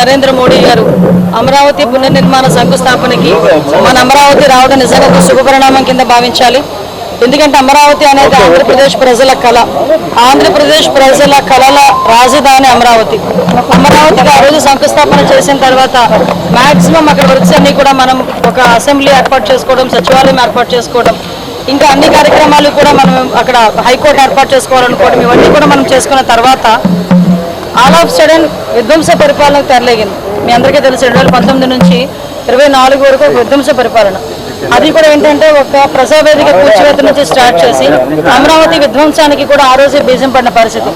నరేంద్ర మోడీ గారు అమరావతి పునర్నిర్మాణ శంకుస్థాపనకి మన అమరావతి రావడం నిజంగా శుభపరిణామం కింద భావించాలి. ఎందుకంటే అమరావతి అనేది ఆంధ్రప్రదేశ్ ప్రజల కళ. ఆంధ్రప్రదేశ్ ప్రజల కళల రాజధాని అమరావతి. అమరావతికి ఆ రోజు శంకుస్థాపన చేసిన తర్వాత మాక్సిమం అక్కడ వర్క్స్ అన్ని కూడా మనం ఒక అసెంబ్లీ ఏర్పాటు చేసుకోవడం, సచివాలయం ఏర్పాటు చేసుకోవడం, ఇంకా అన్ని కార్యక్రమాలు కూడా మనం అక్కడ హైకోర్టు ఏర్పాటు చేసుకోవాలనుకోవడం, ఇవన్నీ కూడా మనం చేసుకున్న తర్వాత ఆల్ ఆఫ్ సడన్ విధ్వంస పరిపాలనకు తెరలేగింది. మీ అందరికీ తెలుసు 2019 నుంచి 24 వరకు విధ్వంస పరిపాలన. అది కూడా ఏంటంటే ఒక ప్రజావేదిక కూర్చివేత నుంచి స్టార్ట్ చేసి అమరావతి విధ్వంసానికి కూడా ఆ రోజే బీజం పడిన పరిస్థితి.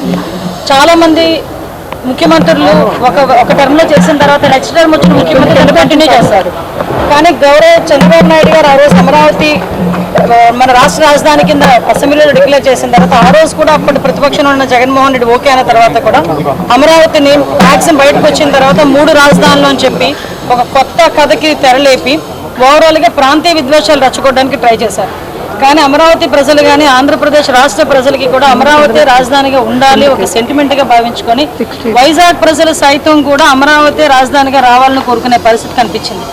చాలామంది ముఖ్యమంత్రులు ఒక టర్మ్లో చేసిన తర్వాత నెక్స్ట్ టర్మ్ వచ్చిన ముఖ్యమంత్రి కంటిన్యూ చేస్తారు. కానీ గౌరవ చంద్రబాబు నాయుడు గారు ఆ రోజు అమరావతి మన రాష్ట్ర రాజధాని కింద అసెంబ్లీలో డిక్లేర్ చేసిన తర్వాత ఆ రోజు కూడా అప్పటి ప్రతిపక్షంలో ఉన్న జగన్మోహన్ రెడ్డి ఓకే అయిన తర్వాత కూడా అమరావతిని మ్యాక్సిమం బయటకు వచ్చిన తర్వాత 3 రాజధానులు అని చెప్పి ఒక కొత్త కథకి తెరలేపి ఓవరాల్గా ప్రాంతీయ విద్వేషాలు రెచ్చగొట్టడానికి ట్రై చేశారు. కానీ అమరావతి ప్రజలు కానీ ఆంధ్రప్రదేశ్ రాష్ట్ర ప్రజలకి కూడా అమరావతి రాజధానిగా ఉండాలి ఒక సెంటిమెంట్గా భావించుకొని వైజాగ్ ప్రజలు సైతం కూడా అమరావతి రాజధానిగా రావాలని కోరుకునే పరిస్థితి కనిపించింది.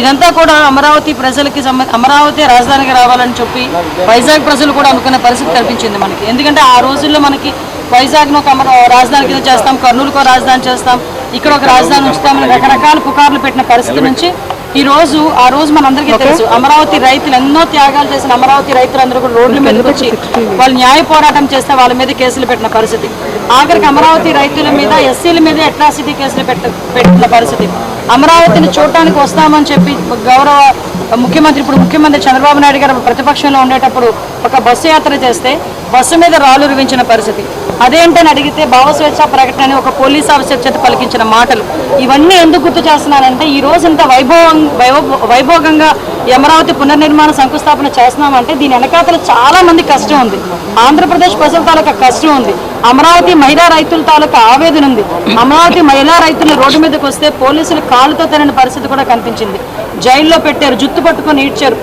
ఇదంతా కూడా అమరావతి ప్రజలకి అమరావతి రాజధానిగా రావాలని చెప్పి వైజాగ్ ప్రజలు కూడా అనుకునే పరిస్థితి కనిపించింది మనకి. ఎందుకంటే ఆ రోజుల్లో మనకి వైజాగ్ను ఒక రాజధాని కింద చేస్తాం, కర్నూలుకో రాజధాని చేస్తాం, ఇక్కడ ఒక రాజధాని ఉంచుతామని రకరకాల పుకార్లు పెట్టిన పరిస్థితి నుంచి ఆ రోజు మనందరికీ తెలుసు అమరావతి రైతులు ఎన్నో త్యాగాలు చేసిన అమరావతి రైతులందరూ కూడా రోడ్ల మీదకి వచ్చి వాళ్ళు న్యాయ పోరాటం చేస్తే వాళ్ళ మీద కేసులు పెట్టిన పరిస్థితి. ఆఖరికి అమరావతి రైతుల మీద ఎస్సీల మీద అట్రాసిటీ కేసులు పెట్టిన పరిస్థితి. అమరావతిని చూడటానికి వస్తామని చెప్పి గౌరవ ముఖ్యమంత్రి చంద్రబాబు నాయుడు గారు ప్రతిపక్షంలో ఉండేటప్పుడు ఒక బస్సు యాత్ర చేస్తే బస్సు మీద రాళ్లు రువించిన పరిస్థితి. అదేంటని అడిగితే భావస్వేచ్ఛ ప్రకటన అని ఒక పోలీస్ ఆఫీసర్ చేత పలికించిన మాటలు. ఇవన్నీ ఎందుకు గుర్తు చేస్తున్నానంటే ఈ రోజు ఇంత వైభోగంగా అమరావతి పునర్నిర్మాణ శంకుస్థాపన చేస్తున్నామంటే దీని వెనకాతల చాలా మంది కష్టం ఉంది. ఆంధ్రప్రదేశ్ ప్రజల తాలూకా కష్టం ఉంది. అమరావతి మహిళా రైతుల తాలూకా ఆవేదన ఉంది. అమరావతి మహిళా రైతులు రోడ్డు మీదకి వస్తే పోలీసులు కాళ్ళతో తినని పరిస్థితి కూడా కనిపించింది. జైల్లో పెట్టారు, జుత్తు పట్టుకొని ఈడ్చారు,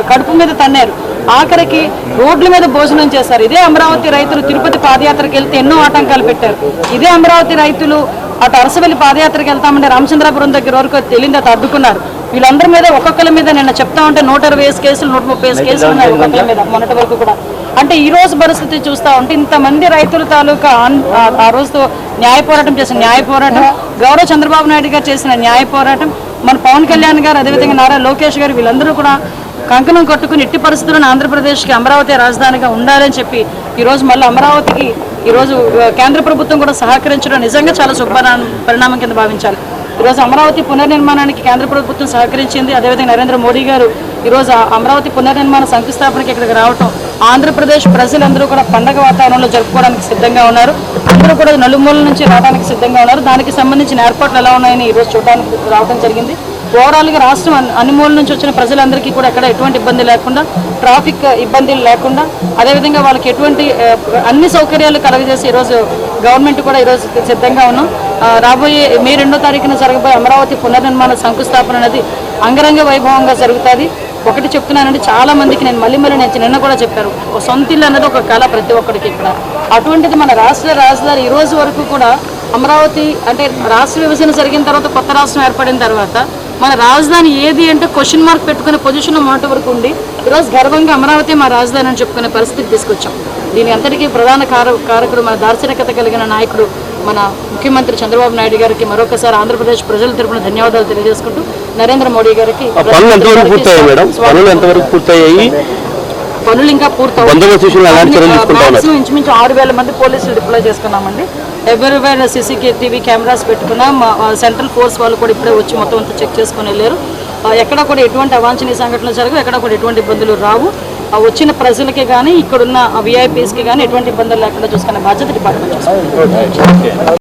కడుపు మీద తన్నారు, ఆఖరికి రోడ్ల మీద భోజనం చేశారు. ఇదే అమరావతి రైతులు తిరుపతి పాదయాత్రకు వెళ్తే ఎన్నో ఆటంకాలు పెట్టారు. ఇదే అమరావతి రైతులు అటు అరసవెల్లి పాదయాత్రకు వెళ్తామంటే రామచంద్రాపురం దగ్గర వరకు తెలియదు అటు అడ్డుకున్నారు. వీళ్ళందరి మీద ఒక్కొక్కరి మీద నిన్న చెప్తా ఉంటే 120 కేసులు 130 కేసులు ఉన్నాయి ఒక్కొక్కరి మీద మొన్నటి వరకు కూడా. అంటే ఈ రోజు పరిస్థితి చూస్తూ ఉంటే ఇంతమంది రైతుల తాలూకా ఆ రోజుతో న్యాయ పోరాటం చేసిన న్యాయ పోరాటం, గౌరవ చంద్రబాబు నాయుడు గారు చేసిన న్యాయ పోరాటం, మన పవన్ కళ్యాణ్ గారు అదేవిధంగా నారా లోకేష్ గారు వీళ్ళందరూ కూడా కంకణం కట్టుకుని ఎట్టి పరిస్థితులను ఆంధ్రప్రదేశ్కి అమరావతి రాజధానిగా ఉండాలని చెప్పి ఈరోజు మళ్ళీ అమరావతికి ఈరోజు కేంద్ర ప్రభుత్వం కూడా సహకరించడం నిజంగా చాలా పరిణామం కింద భావించాలి. ఈరోజు అమరావతి పునర్నిర్మాణానికి కేంద్ర ప్రభుత్వం సహకరించింది. అదేవిధంగా నరేంద్ర మోడీ గారు ఈరోజు అమరావతి పునర్నిర్మాణ శంకుస్థాపనకి ఇక్కడికి రావటం ఆంధ్రప్రదేశ్ ప్రజలందరూ కూడా పండగ వాతావరణంలో జరుపుకోవడానికి సిద్ధంగా ఉన్నారు. అందరూ కూడా నలుమూలల నుంచి రావడానికి సిద్ధంగా ఉన్నారు. దానికి సంబంధించిన ఏర్పాట్లు ఎలా ఉన్నాయని ఈరోజు చూడడానికి రావడం జరిగింది. ఓవరాల్గా రాష్ట్రం అన్ని మూల నుంచి వచ్చిన ప్రజలందరికీ కూడా ఎక్కడ ఎటువంటి ఇబ్బంది లేకుండా, ట్రాఫిక్ ఇబ్బందులు లేకుండా, అదేవిధంగా వాళ్ళకి ఎటువంటి అన్ని సౌకర్యాలు కలగజేసి ఈరోజు గవర్నమెంట్ కూడా ఈరోజు సిద్ధంగా ఉన్నాం. రాబోయే మే 2వ తారీఖున జరగబోయే అమరావతి పునర్నిర్మాణ శంకుస్థాపన అనేది అంగరంగ వైభవంగా జరుగుతుంది. ఒకటి చెప్తున్నానండి, చాలా మందికి నేను మళ్ళీ నిన్న కూడా చెప్పారు, సొంత ఇల్లు అన్నది ఒక కళ ప్రతి ఒక్కరికి ఇక్కడ. అటువంటిది మన రాష్ట్ర రాజధాని ఈ రోజు వరకు కూడా అమరావతి అంటే రాష్ట్ర విభజన జరిగిన తర్వాత కొత్త రాష్ట్రం ఏర్పడిన తర్వాత మన రాజధాని ఏది అంటే క్వశ్చన్ మార్క్ పెట్టుకునే పొజిషన్లో మొన్నటి వరకు ఉండి ఈరోజు గర్వంగా అమరావతి మా రాజధాని అని చెప్పుకునే పరిస్థితికి తీసుకొచ్చాం. దీని అంతటికీ ప్రధాన కారకుడు మన దార్శనికత కలిగిన నాయకుడు మన ముఖ్యమంత్రి చంద్రబాబు నాయుడు గారికి మరొకసారి ఆంధ్రప్రదేశ్ ప్రజల తరపున ధన్యవాదాలు తెలియజేసుకుంటూ నరేంద్ర మోడీ గారికి పనులు ఇంకా పూర్తవుతాయి. ఇంచుమించు 6,000 మంది పోలీసులు డిప్లాయ్ చేసుకున్నామండి. ఎవరివైనా CCTV కెమెరాస్ పెట్టుకున్నాం. సెంట్రల్ ఫోర్స్ వాళ్ళు కూడా ఇప్పుడే వచ్చి మొత్తం అంతా చెక్ చేసుకుని వెళ్ళారు. ఎక్కడ కూడా ఎటువంటి అవాంఛనీయ సంఘటనలు జరగవు, ఎక్కడ కూడా ఎటువంటి ఇబ్బందులు రావు. వచ్చిన ప్రజలకి కానీ ఇక్కడున్న VIPస్కి కానీ ఎటువంటి ఇబ్బందులు లేకుండా చూసుకునే బాధ్యత డిపార్ట్మెంట్ చూసుకుంటుంది.